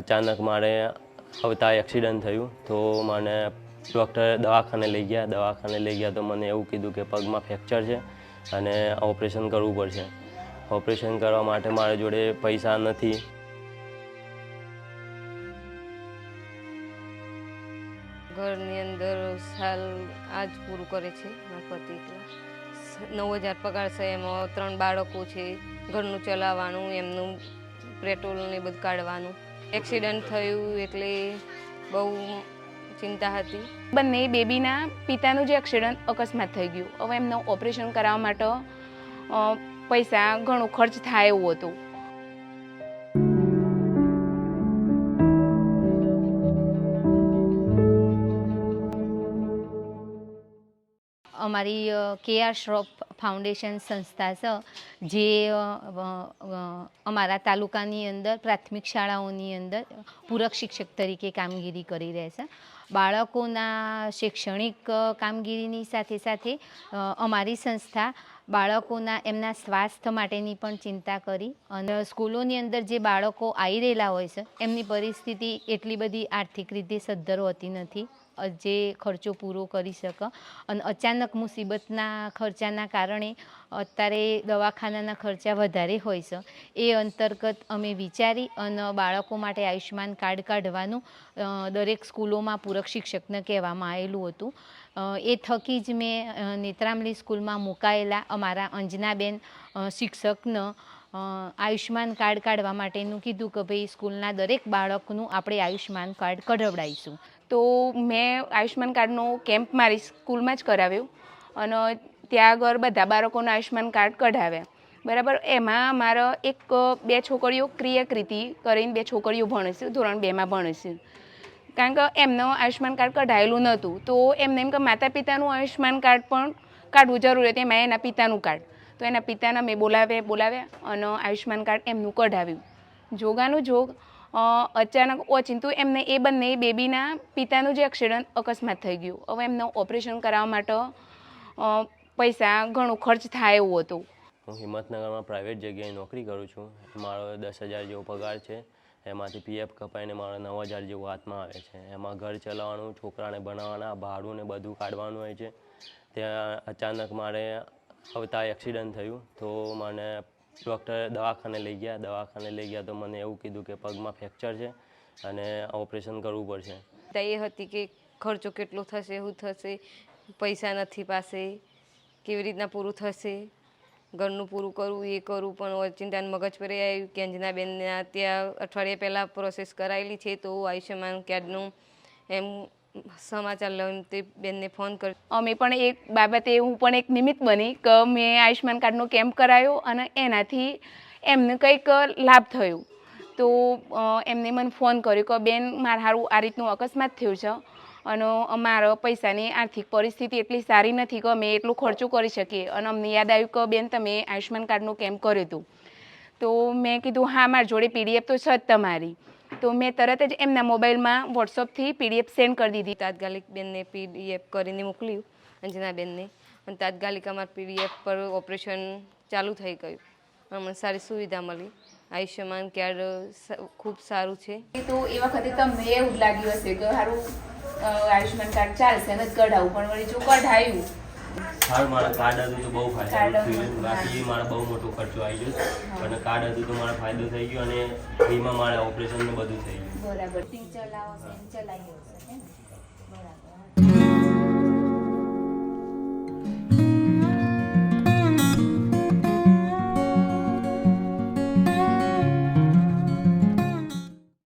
અચાનક મારે આવતા એક્સિડન્ટ થયું તો મને ડૉક્ટરે દવાખાને લઈ ગયા તો મને એવું કીધું કે પગમાં ફ્રેક્ચર છે અને ઓપરેશન કરવું પડશે. ઓપરેશન કરવા માટે મારી જોડે પૈસા નથી. ઘરની અંદર સાલ આજ પૂરું કરે છે મારા પતિ. 9,000 પગાર છે, એમાં 3 બાળકો છે, ઘરનું ચલાવવાનું, એમનું પેટ્રોલ ને બધું કાઢવાનું. એક્સિડન્ટ થયું એટલે બહુ ચિંતા હતી. બંને બેબીના પિતાનું જે એક્સિડન્ટ અકસ્માત થઈ ગયું. હવે એમનું ઓપરેશન કરાવવા માટે પૈસા ઘણો ખર્ચ થાય એવું હતું. અમારી KR શ્રોફ ફાઉન્ડેશન સંસ્થા છે, જે અમારા તાલુકાની અંદર પ્રાથમિક શાળાઓની અંદર પૂરક શિક્ષક તરીકે કામગીરી કરી રહે છે. બાળકોના શૈક્ષણિક કામગીરીની સાથે સાથે અમારી સંસ્થા બાળકોના એમના સ્વાસ્થ્ય માટેની પણ ચિંતા કરી અને સ્કૂલોની અંદર જે બાળકો આવી રહેલા હોય છે એમની પરિસ્થિતિ એટલી બધી આર્થિક રીતે સદ્ધર હોતી નથી જે ખર્ચો પૂરો કરી શકે. અને અચાનક મુસીબતના ખર્ચાના કારણે અત્યારે દવાખાનાના ખર્ચા વધારે હોય છે. એ અંતર્ગત અમે વિચારી અને બાળકો માટે આયુષ્યમાન કાર્ડ કાઢવાનું દરેક સ્કૂલોમાં પૂરક શિક્ષકને કહેવામાં આવેલું હતું. એ થકી જ મેં નેત્રામલી સ્કૂલમાં મુકાયેલા અમારા અંજનાબેન શિક્ષકને આયુષ્યમાન કાર્ડ કાઢવા માટેનું કીધું કે ભાઈ સ્કૂલના દરેક બાળકનું આપણે આયુષ્યમાન કાર્ડ કઢાવડાવીશું. તો મેં આયુષ્યમાન કાર્ડનો કેમ્પ મારી સ્કૂલમાં જ કરાવ્યો અને ત્યાં આગળ બધા બાળકોના આયુષ્યમાન કાર્ડ કઢાવ્યા. બરાબર. એમાં મારા 2 છોકરીઓ ક્રિયાકૃતિ કરીને 2 છોકરીઓ ભણે છે, ધોરણ 2માં ભણે છે. કારણ કે એમનું આયુષ્યમાન કાર્ડ કઢાયેલું નહોતું, તો એમને એમ કે માતા પિતાનું આયુષ્યમાન કાર્ડ પણ કાઢવું જરૂરી હતું. એમાં એના પિતાનું કાર્ડ, તો એના પિતાના મેં બોલાવ્યા અને આયુષ્યમાન કાર્ડ એમનું કઢાવ્યું. જોગાનું જોગ અચાનક ઓચિંતું એમને એ બંને બેબીના પિતાનું જે એક્સિડન્ટ અકસ્માત થઈ ગયું. હવે એમનું ઓપરેશન કરાવવા માટે પૈસા ઘણો ખર્ચ થાય એવું હતું. હું હિંમતનગરમાં પ્રાઇવેટ જગ્યાએ નોકરી કરું છું. મારો 10,000 જેવો પગાર છે. એમાંથી PF કપાઈને મારો 9,000 જેવો હાથમાં આવે છે. એમાં ઘર ચલાવવાનું, છોકરાને ભણાવવાના, ભાડું ને બધું કાઢવાનું હોય છે. ત્યાં અચાનક મારે આવતા એક્સિડન્ટ થયું તો મને ડૉક્ટરે દવાખાને લઈ ગયા તો મને એવું કીધું કે પગમાં ફ્રેક્ચર છે અને ઓપરેશન કરવું પડશે. એ હતી કે ખર્ચો કેટલો થશે, શું થશે, પૈસા નથી પાસે, કેવી રીતના પૂરું થશે, ઘરનું પૂરું કરવું, એ કરવું. પણ ચિંતાને મગજ પર એ આવ્યું કે અંજનાબેનને ત્યાં અઠવાડિયા પહેલાં પ્રોસેસ કરાયેલી છે, તો આયુષ્યમાન કાર્ડનું એમ સમાચાર લઈને તે બેનને ફોન કર્યો. અમે પણ એક બાબતે હું પણ એક નિમિત્ત બની કે મેં આયુષ્યમાન કાર્ડનો કેમ્પ કરાયો અને એનાથી એમને કંઈક લાભ થયો. તો એમને મને ફોન કર્યો કે બેન મારે સારું આ રીતનું અકસ્માત થયું છે અને અમારા પૈસાની આર્થિક પરિસ્થિતિ એટલી સારી નથી કે અમે એટલું ખર્ચો કરી શકીએ. અને અમને યાદ આવ્યું કે બેન તમે આયુષ્યમાન કાર્ડનો કેમ્પ કર્યો હતો. તો મેં કીધું હા, મારી જોડે PDF તો છે જ તમારી. તો મેં તરત જ એમના મોબાઈલમાં વોટ્સઅપથી PDF સેન્ડ કરી દીધી. તાત્કાલિક બેનને PDF કરીને મોકલ્યું અંજનાબેનને, અને તાત્કાલિક અમારા PDF પર ઓપરેશન ચાલુ થઈ ગયું. અમને સારી સુવિધા મળી. આયુષ્યમાન કાર્ડ ખૂબ સારું છે. તો એ વખતે તમને એવું લાગ્યું હશે કે સારું આયુષ્યમાન કાર્ડ ચાલશે ને જ કઢાવું, પણ વળી જો કઢાયું સારું મારા કાર્ડ હતું તો બહુ ફાયદો થયો. બાકી મારા બહુ મોટો ખર્ચો આવી ગયો અને કાર્ડ હતું તો મારો ફાયદો થઈ ગયો અને ફ્રીમાં મારે ઓપરેશન ને બધું થઈ ગયું. બરાબર. ચલાવી હશે. બરાબર.